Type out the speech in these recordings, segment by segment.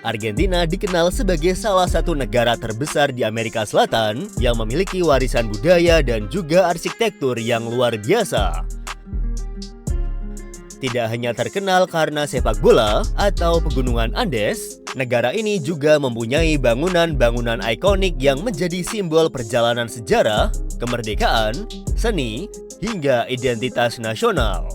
Argentina dikenal sebagai salah satu negara terbesar di Amerika Selatan yang memiliki warisan budaya dan juga arsitektur yang luar biasa. Tidak hanya terkenal karena sepak bola atau pegunungan Andes, negara ini juga mempunyai bangunan-bangunan ikonik yang menjadi simbol perjalanan sejarah, kemerdekaan, seni, hingga identitas nasional.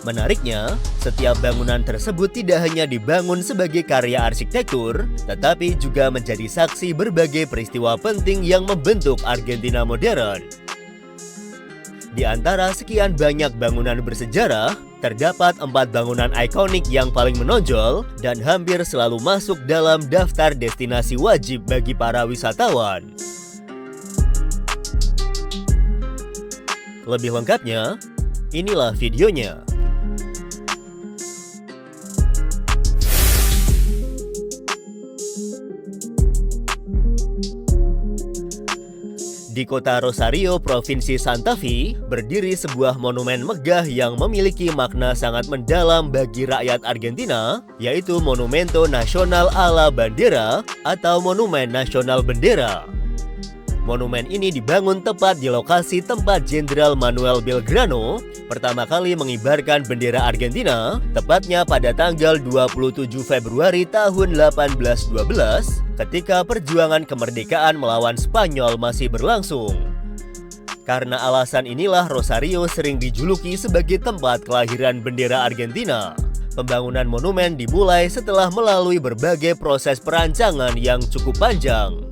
Menariknya, setiap bangunan tersebut tidak hanya dibangun sebagai karya arsitektur, tetapi juga menjadi saksi berbagai peristiwa penting yang membentuk Argentina modern. Di antara sekian banyak bangunan bersejarah, terdapat 4 bangunan ikonik yang paling menonjol dan hampir selalu masuk dalam daftar destinasi wajib bagi para wisatawan. Lebih lengkapnya, inilah videonya. Di kota Rosario, Provinsi Santa Fe, berdiri sebuah monumen megah yang memiliki makna sangat mendalam bagi rakyat Argentina, yaitu Monumento Nacional a la Bandera atau Monumen Nasional Bendera. Monumen ini dibangun tepat di lokasi tempat Jenderal Manuel Belgrano pertama kali mengibarkan bendera Argentina, tepatnya pada tanggal 27 Februari tahun 1812, ketika perjuangan kemerdekaan melawan Spanyol masih berlangsung. Karena alasan inilah Rosario sering dijuluki sebagai tempat kelahiran bendera Argentina. Pembangunan monumen dimulai setelah melalui berbagai proses perancangan yang cukup panjang.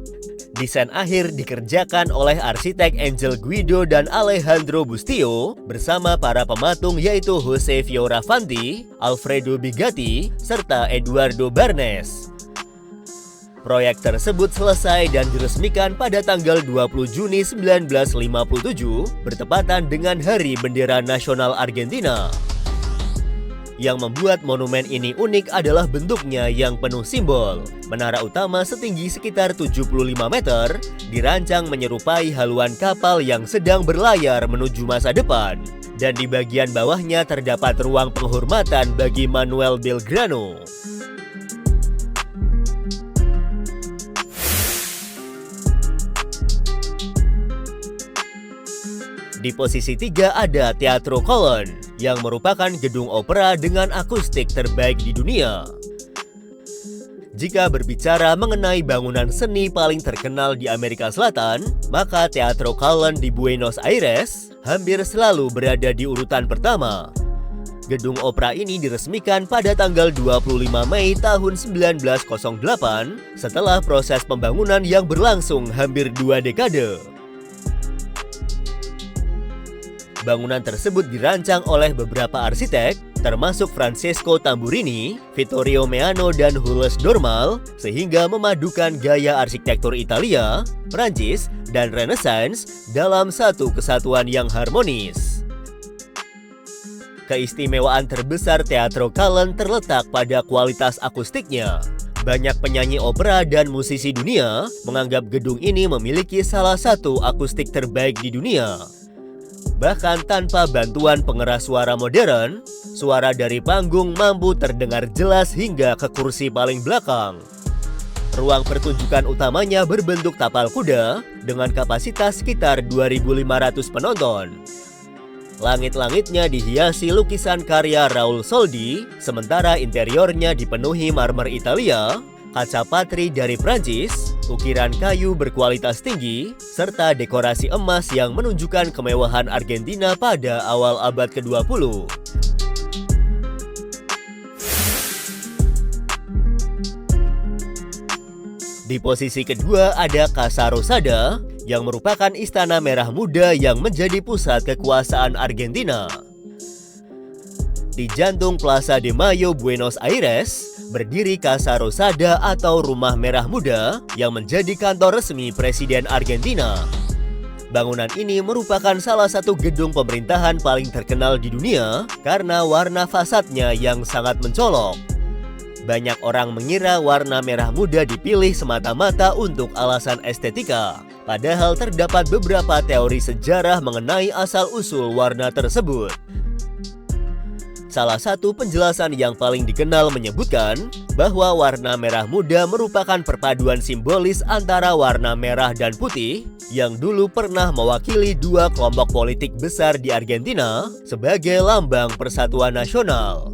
Desain akhir dikerjakan oleh arsitek Angel Guido dan Alejandro Bustillo bersama para pematung yaitu Jose Fioravanti, Alfredo Bigatti, serta Eduardo Barnes. Proyek tersebut selesai dan diresmikan pada tanggal 20 Juni 1957 bertepatan dengan Hari Bendera Nasional Argentina. Yang membuat monumen ini unik adalah bentuknya yang penuh simbol. Menara utama setinggi sekitar 75 meter dirancang menyerupai haluan kapal yang sedang berlayar menuju masa depan. Dan di bagian bawahnya terdapat ruang penghormatan bagi Manuel Belgrano. Di posisi 3 ada Teatro Colón, yang merupakan gedung opera dengan akustik terbaik di dunia. Jika berbicara mengenai bangunan seni paling terkenal di Amerika Selatan, maka Teatro Colón di Buenos Aires hampir selalu berada di urutan pertama. Gedung opera ini diresmikan pada tanggal 25 Mei tahun 1908 setelah proses pembangunan yang berlangsung hampir 2 dekade. Bangunan tersebut dirancang oleh beberapa arsitek, termasuk Francesco Tamburini, Vittorio Meano, dan Jules Dormal, sehingga memadukan gaya arsitektur Italia, Prancis, dan Renaissance dalam satu kesatuan yang harmonis. Keistimewaan terbesar Teatro Colón terletak pada kualitas akustiknya. Banyak penyanyi opera dan musisi dunia menganggap gedung ini memiliki salah satu akustik terbaik di dunia. Bahkan tanpa bantuan pengeras suara modern, suara dari panggung mampu terdengar jelas hingga ke kursi paling belakang. Ruang pertunjukan utamanya berbentuk tapal kuda dengan kapasitas sekitar 2.500 penonton. Langit-langitnya dihiasi lukisan karya Raul Soldi, sementara interiornya dipenuhi marmer Italia, kaca patri dari Prancis, ukiran kayu berkualitas tinggi, serta dekorasi emas yang menunjukkan kemewahan Argentina pada awal abad ke-20. Di posisi kedua ada Casa Rosada, yang merupakan istana merah muda yang menjadi pusat kekuasaan Argentina. Di jantung Plaza de Mayo, Buenos Aires, berdiri Casa Rosada atau Rumah Merah Muda yang menjadi kantor resmi Presiden Argentina. Bangunan ini merupakan salah satu gedung pemerintahan paling terkenal di dunia karena warna fasadnya yang sangat mencolok. Banyak orang mengira warna merah muda dipilih semata-mata untuk alasan estetika, padahal terdapat beberapa teori sejarah mengenai asal-usul warna tersebut. Salah satu penjelasan yang paling dikenal menyebutkan bahwa warna merah muda merupakan perpaduan simbolis antara warna merah dan putih yang dulu pernah mewakili dua kelompok politik besar di Argentina sebagai lambang persatuan nasional.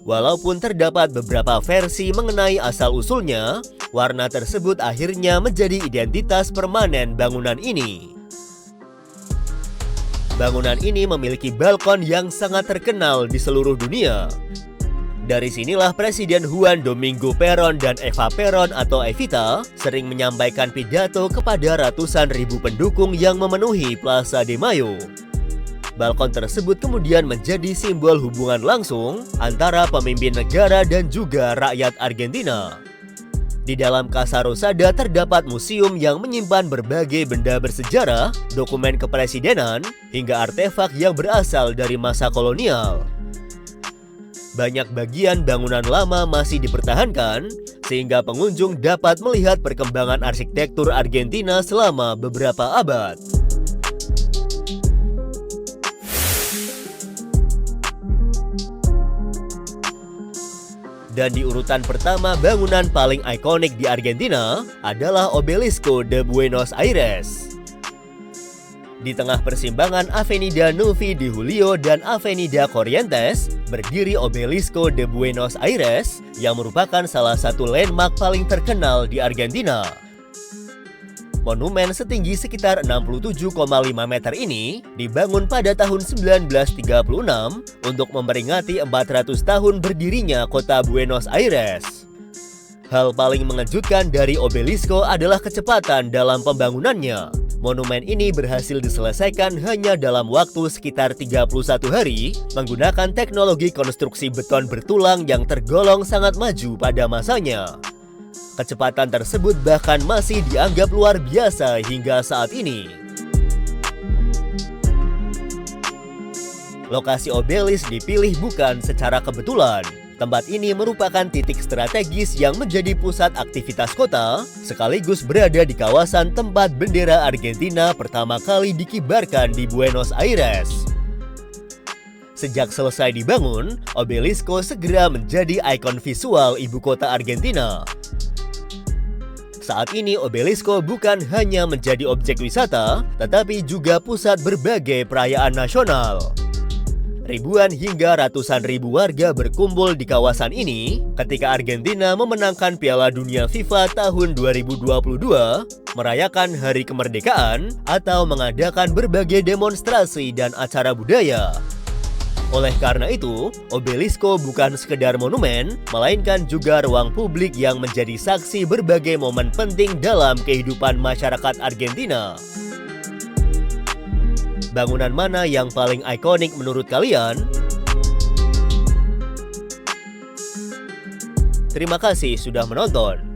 Walaupun terdapat beberapa versi mengenai asal-usulnya, warna tersebut akhirnya menjadi identitas permanen bangunan ini. Bangunan ini memiliki balkon yang sangat terkenal di seluruh dunia. Dari sinilah Presiden Juan Domingo Perón dan Eva Perón atau Evita sering menyampaikan pidato kepada ratusan ribu pendukung yang memenuhi Plaza de Mayo. Balkon tersebut kemudian menjadi simbol hubungan langsung antara pemimpin negara dan juga rakyat Argentina. Di dalam Casa Rosada terdapat museum yang menyimpan berbagai benda bersejarah, dokumen kepresidenan, hingga artefak yang berasal dari masa kolonial. Banyak bagian bangunan lama masih dipertahankan, sehingga pengunjung dapat melihat perkembangan arsitektur Argentina selama beberapa abad. Dan di urutan pertama bangunan paling ikonik di Argentina adalah Obelisco de Buenos Aires. Di tengah persimpangan Avenida 9 de Julio dan Avenida Corrientes, berdiri Obelisco de Buenos Aires yang merupakan salah satu landmark paling terkenal di Argentina. Monumen setinggi sekitar 67,5 meter ini dibangun pada tahun 1936 untuk memperingati 400 tahun berdirinya kota Buenos Aires. Hal paling mengejutkan dari Obelisco adalah kecepatan dalam pembangunannya. Monumen ini berhasil diselesaikan hanya dalam waktu sekitar 31 hari menggunakan teknologi konstruksi beton bertulang yang tergolong sangat maju pada masanya. Kecepatan tersebut bahkan masih dianggap luar biasa hingga saat ini. Lokasi Obelis dipilih bukan secara kebetulan. Tempat ini merupakan titik strategis yang menjadi pusat aktivitas kota, sekaligus berada di kawasan tempat bendera Argentina pertama kali dikibarkan di Buenos Aires. Sejak selesai dibangun, Obelisco segera menjadi ikon visual ibu kota Argentina. Saat ini Obelisco bukan hanya menjadi objek wisata, tetapi juga pusat berbagai perayaan nasional. Ribuan hingga ratusan ribu warga berkumpul di kawasan ini ketika Argentina memenangkan Piala Dunia FIFA tahun 2022, merayakan Hari Kemerdekaan, atau mengadakan berbagai demonstrasi dan acara budaya. Oleh karena itu, Obelisco bukan sekedar monumen, melainkan juga ruang publik yang menjadi saksi berbagai momen penting dalam kehidupan masyarakat Argentina. Bangunan mana yang paling ikonik menurut kalian? Terima kasih sudah menonton.